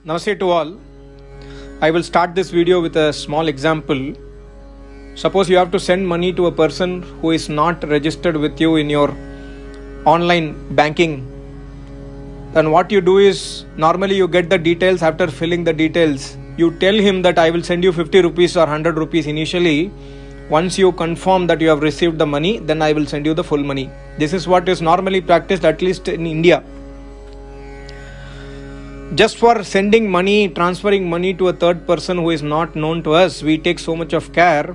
Namaste to all. I will start this video with a small example. Suppose you have to send money to a person who is not registered with you in your online banking. Then what you do is, normally you get the details. After filling the details, you tell him that I will send you 50 rupees or 100 rupees initially. Once you confirm that you have received the money, then I will send you the full money. This is what is normally practiced, at least in India. Just for sending money, transferring money to a third person who is not known to us, we take so much of care.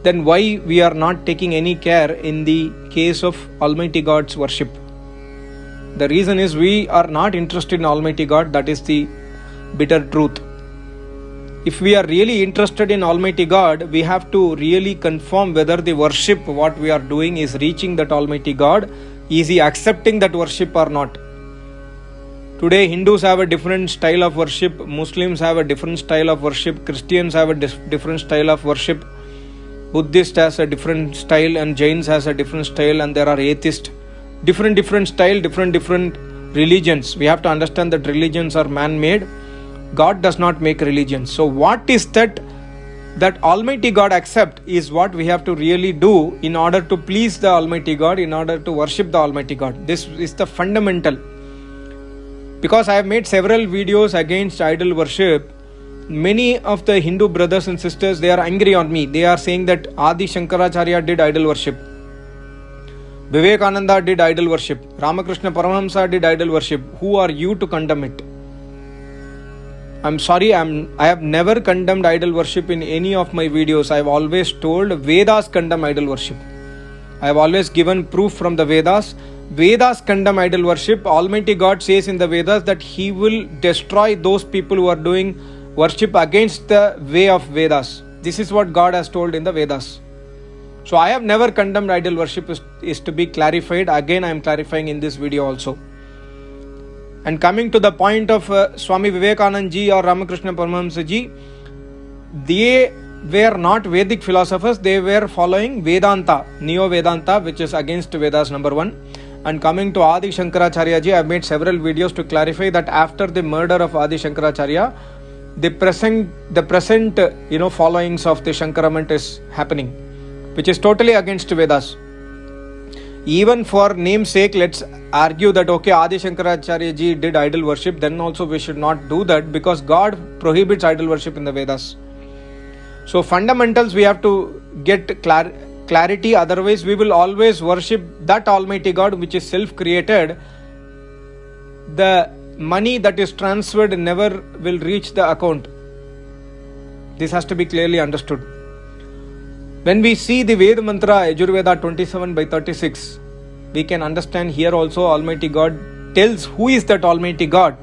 Then why we are not taking any care in the case of Almighty God's worship? The reason is we are not interested in Almighty God. That is the bitter truth. If we are really interested in Almighty God, we have to really confirm whether the worship what we are doing is reaching that Almighty God. Is He accepting that worship or not? Today Hindus have a different style of worship, Muslims have a different style of worship, Christians have a different style of worship, Buddhist has a different style, and Jains has a different style, and there are atheists. Different style, different religions. We have to understand that religions are man-made. God does not make religions. So what is that Almighty God accept is what we have to really do in order to please the Almighty God, in order to worship the Almighty God. This is the fundamental. Because I have made several videos against idol worship, many of the Hindu brothers and sisters, they are angry on me. They are saying that Adi Shankaracharya did idol worship, Vivekananda did idol worship, Ramakrishna Paramahamsa did idol worship. Who are you to condemn it? I'm sorry, I have never condemned idol worship in any of my videos. I have always told Vedas condemn idol worship. I have always given proof from the Vedas. Vedas condemn idol worship. Almighty God says in the Vedas that He will destroy those people who are doing worship against the way of Vedas. This is what God has told in the Vedas. So I have never condemned idol worship is to be clarified. Again, I am clarifying in this video also. And coming to the point of Swami Vivekananda ji or Ramakrishna Paramahamsa ji, they were not Vedic philosophers. They were following Vedanta, Neo-Vedanta, which is against Vedas, number one. And coming to Adi Shankaracharya ji, I have made several videos to clarify that after the murder of Adi Shankaracharya, the present followings of the Shankaramant is happening, which is totally against Vedas. Even for name's sake, let's argue that okay, Adi Shankaracharya ji did idol worship, then also we should not do that because God prohibits idol worship in the Vedas. So fundamentals we have to get clarity, otherwise we will always worship that Almighty God which is self-created. The money that is transferred never will reach the account. This has to be clearly understood. When we see the Veda mantra Yajur Veda 27/36, we can understand here also Almighty God tells who is that Almighty God.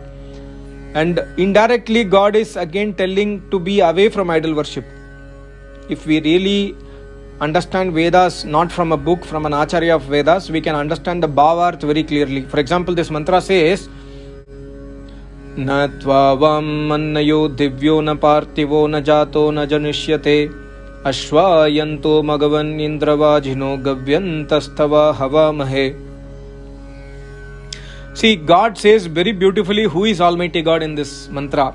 And indirectly God is again telling to be away from idol worship. If we really understand Vedas not from a book, from an Acharya of Vedas, we can understand the Bhavarth very clearly. For example, this mantra says, Na tvavam mannayo divyo na parthivo na jato na janishyate ashvayanto magavan indravajino gavyantastava havamahe. See, God says very beautifully who is Almighty God in this mantra.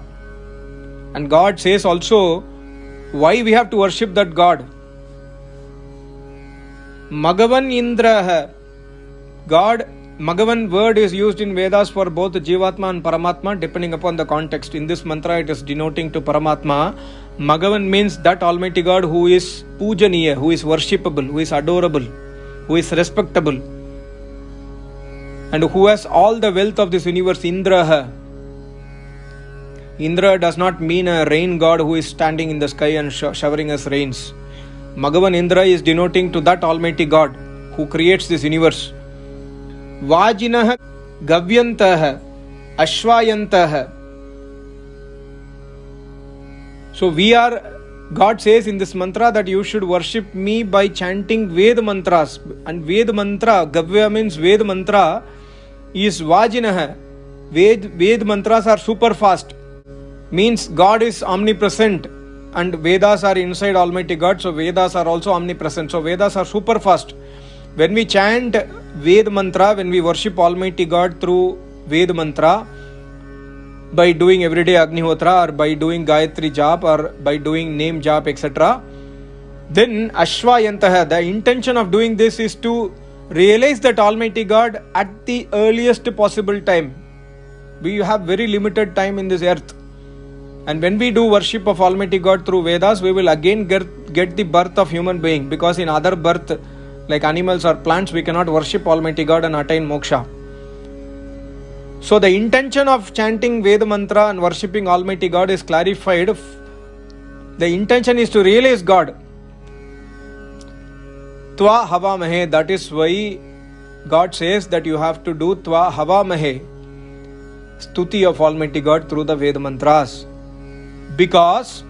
And God says also why we have to worship that God. Magavan Indraha. God, Magavan word is used in Vedas for both Jivatma and Paramatma depending upon the context. In this mantra it is denoting to Paramatma. Magavan means that Almighty God who is Pujaniya, who is worshipable, who is adorable, who is respectable, and who has all the wealth of this universe. Indraha. Indra does not mean a rain god who is standing in the sky and showering us rains. Magavan Indra is denoting to that Almighty God who creates this universe. Vajinah Gavyantah Ashvayantah. So God says in this mantra that you should worship me by chanting Ved mantras. And Ved mantra, Gavya means Ved mantra, is Vajinah. Ved mantras are super fast. Means God is omnipresent and Vedas are inside Almighty God, so Vedas are also omnipresent. So Vedas are super fast. When we chant Ved mantra, when we worship Almighty God through Ved mantra, by doing everyday Agnihotra or by doing Gayatri jap or by doing name jap, etc., then Ashvayantaha, the intention of doing this is to realize that Almighty God at the earliest possible time. We have very limited time in this earth. And when we do worship of Almighty God through Vedas, we will again get the birth of human being, because in other birth, like animals or plants, we cannot worship Almighty God and attain moksha. So the intention of chanting Veda mantra and worshipping Almighty God is clarified. The intention is to realize God. Tva hava mahe, that is why God says that you have to do Tva hava mahe, stuti of Almighty God through the Veda mantras. Because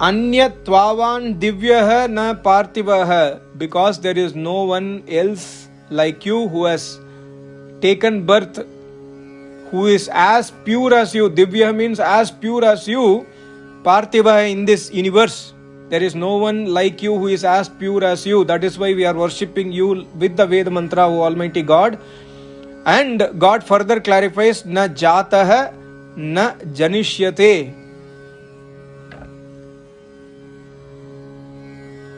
Anya Tvavan Divyaha na Parthivaha, because there is no one else like you who has taken birth, who is as pure as you. Divya means as pure as you. Parthivaha, in this universe, there is no one like you who is as pure as you. That is why we are worshipping you with the Veda mantra, O Almighty God. And God further clarifies, na jataha na janishyate.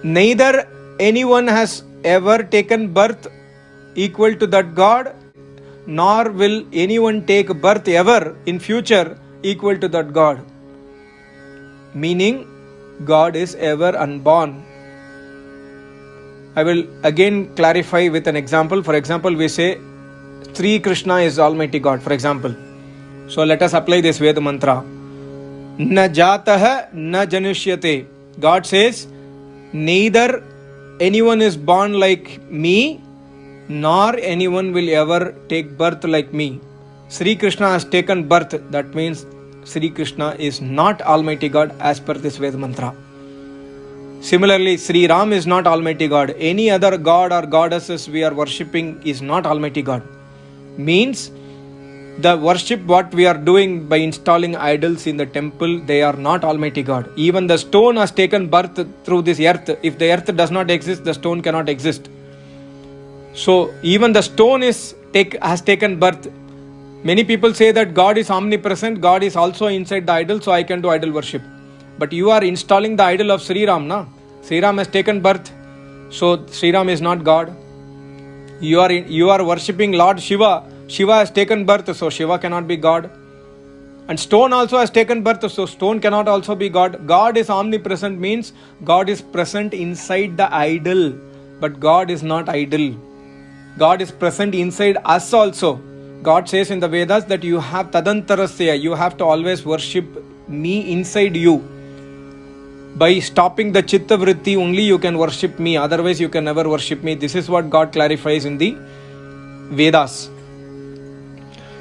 Neither anyone has ever taken birth equal to that God, nor will anyone take birth ever in future equal to that God. Meaning, God is ever unborn. I will again clarify with an example. For example, we say Sri Krishna is Almighty God, for example. So let us apply this Veda mantra. Na jataha na janushyate. God says, neither anyone is born like me, nor anyone will ever take birth like me. Sri Krishna has taken birth. That means Sri Krishna is not Almighty God as per this Veda mantra. Similarly, Sri Ram is not Almighty God. Any other god or goddesses we are worshipping is not Almighty God. Means the worship what we are doing by installing idols in the temple, they are not Almighty God. Even the stone has taken birth through this earth. If the earth does not exist, the stone cannot exist. So even the stone has taken birth. Many people say that God is omnipresent, God is also inside the idol, so I can do idol worship. But you are installing the idol of Sri Ram, na? Sri Ram has taken birth, so Sri Ram is not God. You are worshipping Lord Shiva. Shiva has taken birth, so Shiva cannot be God. And stone also has taken birth, so stone cannot also be God. God is omnipresent, means God is present inside the idol, but God is not idol. God is present inside us also. God says in the Vedas that you have tadantarasya, you have to always worship me inside you. By stopping the chitta vritti, only you can worship me, otherwise you can never worship me. This is what God clarifies in the Vedas.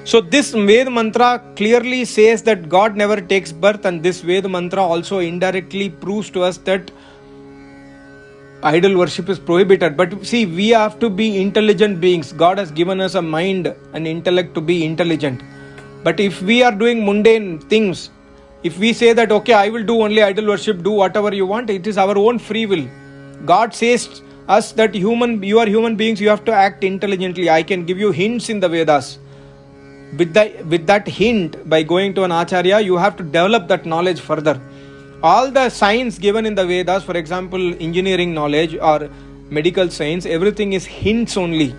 So this Veda mantra clearly says that God never takes birth, and this Veda mantra also indirectly proves to us that idol worship is prohibited. But see, we have to be intelligent beings. God has given us a mind and intellect to be intelligent. But if we are doing mundane things, if we say that, okay, I will do only idol worship, do whatever you want, it is our own free will. God says us that you are human beings, you have to act intelligently. I can give you hints in the Vedas. With that hint, by going to an acharya, you have to develop that knowledge further. All the science given in the Vedas, for example, engineering knowledge or medical science, everything is hints only.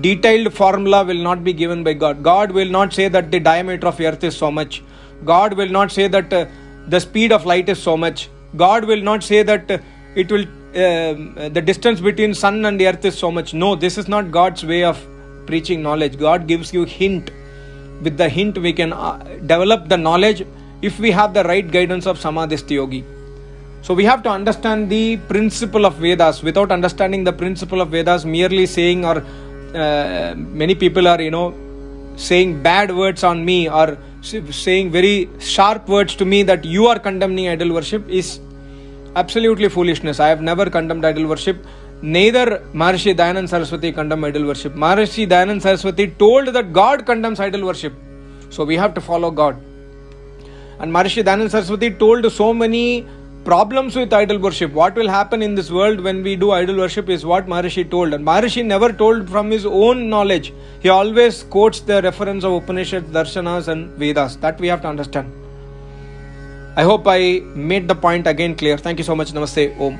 Detailed formula will not be given by God. God will not say that the diameter of earth is so much. God will not say that the speed of light is so much. God will not say that the distance between sun and earth is so much. No, this is not God's way of preaching knowledge. God gives you hint. With the hint we can develop the knowledge if we have the right guidance of Samadhisthi Yogi. So we have to understand the principle of Vedas. Without understanding the principle of Vedas, merely saying, or many people are saying bad words on me, or saying very sharp words to me that you are condemning idol worship, is absolutely foolishness. I have never condemned idol worship. Neither Maharishi Dayananda Saraswati condemned idol worship. Maharishi Dayananda Saraswati told that God condemns idol worship. So we have to follow God. And Maharishi Dayananda Saraswati told so many problems with idol worship. What will happen in this world when we do idol worship is what Maharishi told. And Maharishi never told from his own knowledge. He always quotes the reference of Upanishads, Darshanas and Vedas. That we have to understand. I hope I made the point again clear. Thank you so much. Namaste. Om.